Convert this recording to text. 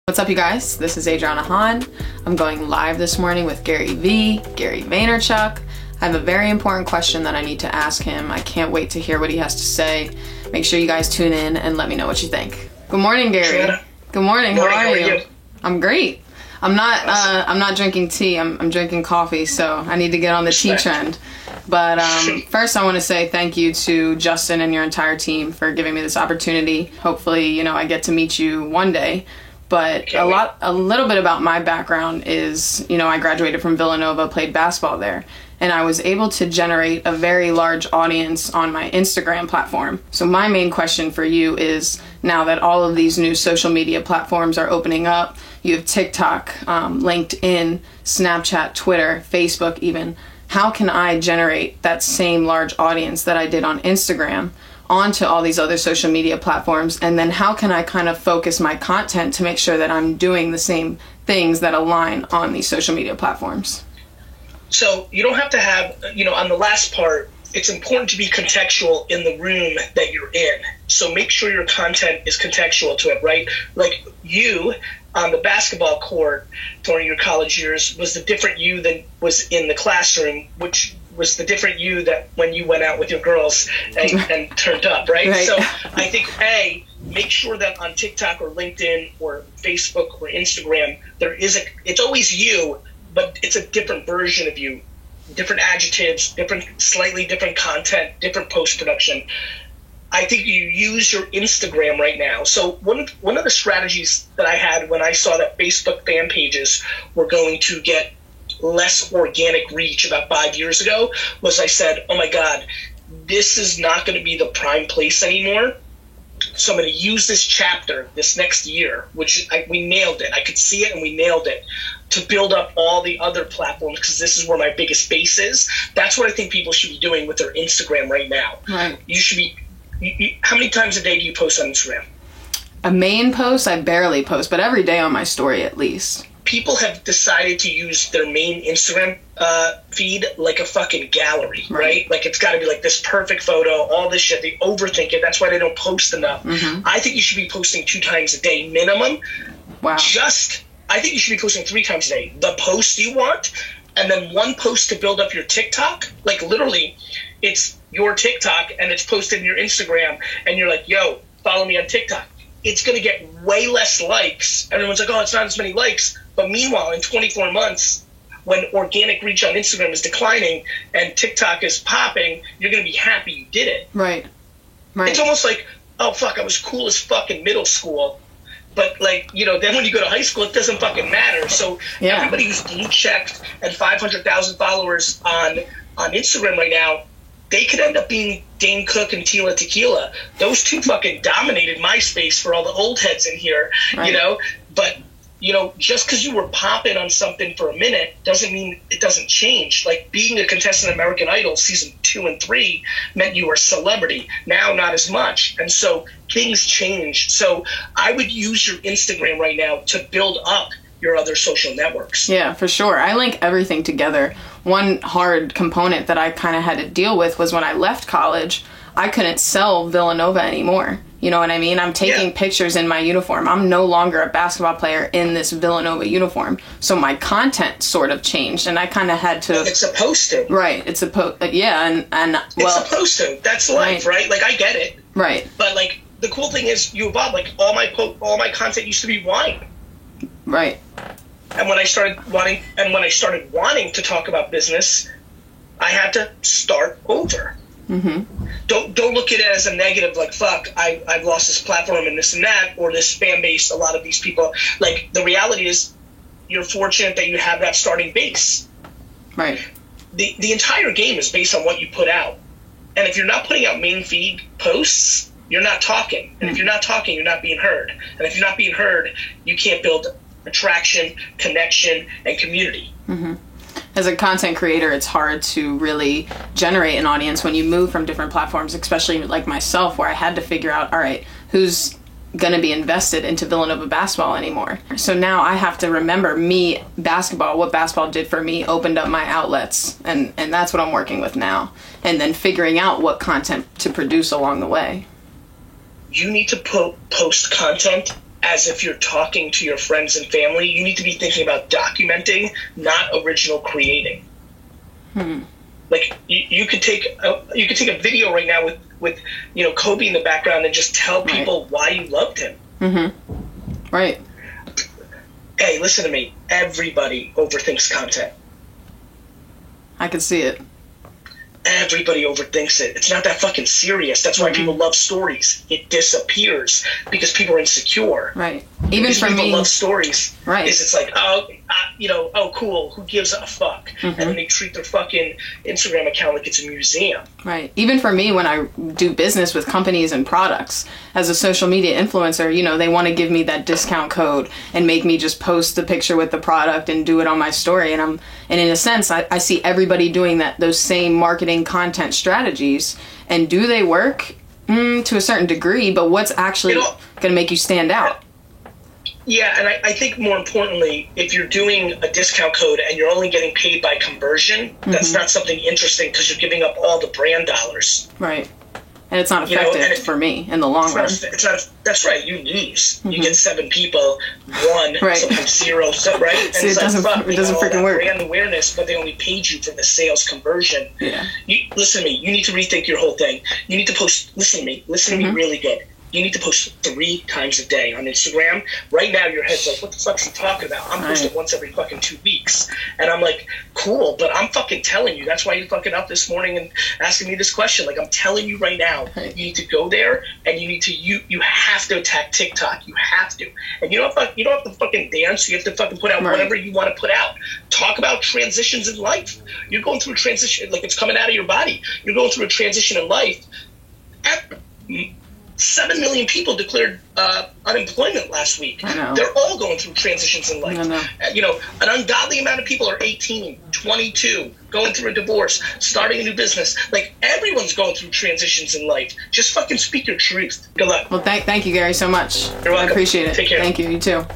What's up, you guys? This is Adriana Hahn. I'm going live this morning with Gary V, Gary Vaynerchuk. I have a very important question that I need to ask him. I can't wait to hear what he has to say. Make sure you guys tune in and let me know what you think. Good morning, Gary. Sure. Good morning. How are you? you? I'm great. I'm not drinking tea. I'm drinking coffee, so I need to get on the tea trend. But first I want to say thank you to Justin and your entire team for giving me this opportunity. Hopefully, I get to meet you one day. But a little bit about my background is, I graduated from Villanova, played basketball there, and I was able to generate a very large audience on my Instagram platform. So my main question for you is, now that all of these new social media platforms are opening up, you have TikTok, LinkedIn, Snapchat, Twitter, Facebook even, how can I generate that same large audience that I did on Instagram onto all these other social media platforms? And then how can I kind of focus my content to make sure that I'm doing the same things that align on these social media platforms? So you don't have to have, on the last part, it's important to be contextual in the room that you're in. So make sure your content is contextual to it, right? Like you on the basketball court during your college years was the different you than was in the classroom, which was the different you that when you went out with your girls and turned up, right? So I think, make sure that on TikTok or LinkedIn or Facebook or Instagram, it's always you, but it's a different version of you, different adjectives, slightly different content, different post-production. I think you use your Instagram right now. So one of the strategies that I had when I saw that Facebook fan pages were going to get less organic reach about 5 years ago was I said, oh my God, this is not going to be the prime place anymore. So I'm going to use this chapter this next year, which we nailed it. I could see it and we nailed it, to build up all the other platforms, because this is where my biggest base is. That's what I think people should be doing with their Instagram right now. Right. You should be, how many times a day do you post on Instagram? A main post, I barely post, but every day on my story at least. People have decided to use their main Instagram feed like a fucking gallery, right? Like it's got to be like this perfect photo, all this shit. They overthink it. That's why they don't post enough. Mm-hmm. I think you should be posting 2 times a day minimum. Wow. I think you should be posting 3 times a day. The post you want, and then 1 post to build up your TikTok. Like literally, it's your TikTok and it's posted in your Instagram, and you're like, yo, follow me on TikTok. It's going to get way less likes. Everyone's like, oh, it's not as many likes. But meanwhile, in 24 months, when organic reach on Instagram is declining and TikTok is popping, you're going to be happy you did it. Right. It's almost like, oh, fuck, I was cool as fuck in middle school. But, then when you go to high school, it doesn't fucking matter. So everybody who's blue-checked and 500,000 followers on Instagram right now, they could end up being Dane Cook and Tila Tequila. Those 2 fucking dominated MySpace for all the old heads in here, But, just because you were popping on something for a minute doesn't mean it doesn't change. Like being a contestant in American Idol season 2 and 3 meant you were a celebrity. Now, not as much. And so things change. So I would use your Instagram right now to build up your other social networks. Yeah, for sure. I link everything together. One hard component that I kind of had to deal with was when I left college, I couldn't sell Villanova anymore. You know what I mean? I'm taking pictures in my uniform. I'm no longer a basketball player in this Villanova uniform. So my content sort of changed, and I kind of had to... It's supposed to. Right. It's supposed... Yeah, and well... It's supposed to. That's life, right? Like, I get it. Right. But, the cool thing is you evolve. Like, all my content used to be wine. Right. And when I started wanting to talk about business, I had to start over. Mm-hmm. Don't look at it as a negative, like, fuck, I've lost this platform and this and that, or this fan base, a lot of these people. Like, the reality is you're fortunate that you have that starting base. Right. The entire game is based on what you put out. And if you're not putting out main feed posts, you're not talking. And if you're not talking, you're not being heard. And if you're not being heard, you can't build attraction, connection, and community. Mm-hmm. As a content creator, it's hard to really generate an audience when you move from different platforms, especially like myself, where I had to figure out, all right, who's going to be invested into Villanova basketball anymore. So now I have to remember what basketball did for me, opened up my outlets, and that's what I'm working with now. And then figuring out what content to produce along the way. You need to post content as if you're talking to your friends and family. You need to be thinking about documenting, not original creating. Like you could take a video right now with Kobe in the background and just tell people why you loved him. Right. Hey, listen to me. Everybody overthinks content. I can see it. Everybody overthinks it. It's not that fucking serious. That's why people love stories. It disappears because people are insecure. Right. Even for people me, love stories. Right. It's like, oh, cool. Who gives a fuck? And then they treat their fucking Instagram account like it's a museum. Right. Even for me, when I do business with companies and products, as a social media influencer, they want to give me that discount code and make me just post the picture with the product and do it on my story. And in a sense, I see everybody doing those same marketing content strategies. And do they work? To a certain degree, but what's actually going to make you stand out? Yeah, and I think more importantly, if you're doing a discount code and you're only getting paid by conversion, that's not something interesting because you're giving up all the brand dollars. Right. And it's not effective for me in the long run. It's not. That's right. You lose. You get 7 people, 1, sometimes 0, right? And See, it doesn't freaking work. Brand awareness, but they only paid you for the sales conversion. Yeah. Listen to me. You need to rethink your whole thing. You need to post. Listen to me. Listen to me really good. You need to post 3 times a day on Instagram. Right now, your head's like, what the fuck's he talking about? I'm posting once every fucking 2 weeks. And I'm like, cool, but I'm fucking telling you. That's why you're fucking up this morning and asking me this question. Like, I'm telling you right now, you need to go there and you need to, you have to attack TikTok. You have to. And you don't have to fucking dance. You have to fucking put out whatever you want to put out. Talk about transitions in life. You're going through a transition, like it's coming out of your body. You're going through a transition in life. 7 million people declared unemployment last week. They're all going through transitions in life. An ungodly amount of people are 18, 22, going through a divorce, starting a new business. Like, everyone's going through transitions in life. Just fucking speak your truth. Good luck. Well, thank you, Gary, so much. You're welcome. I appreciate it. Take care. Thank you. You too.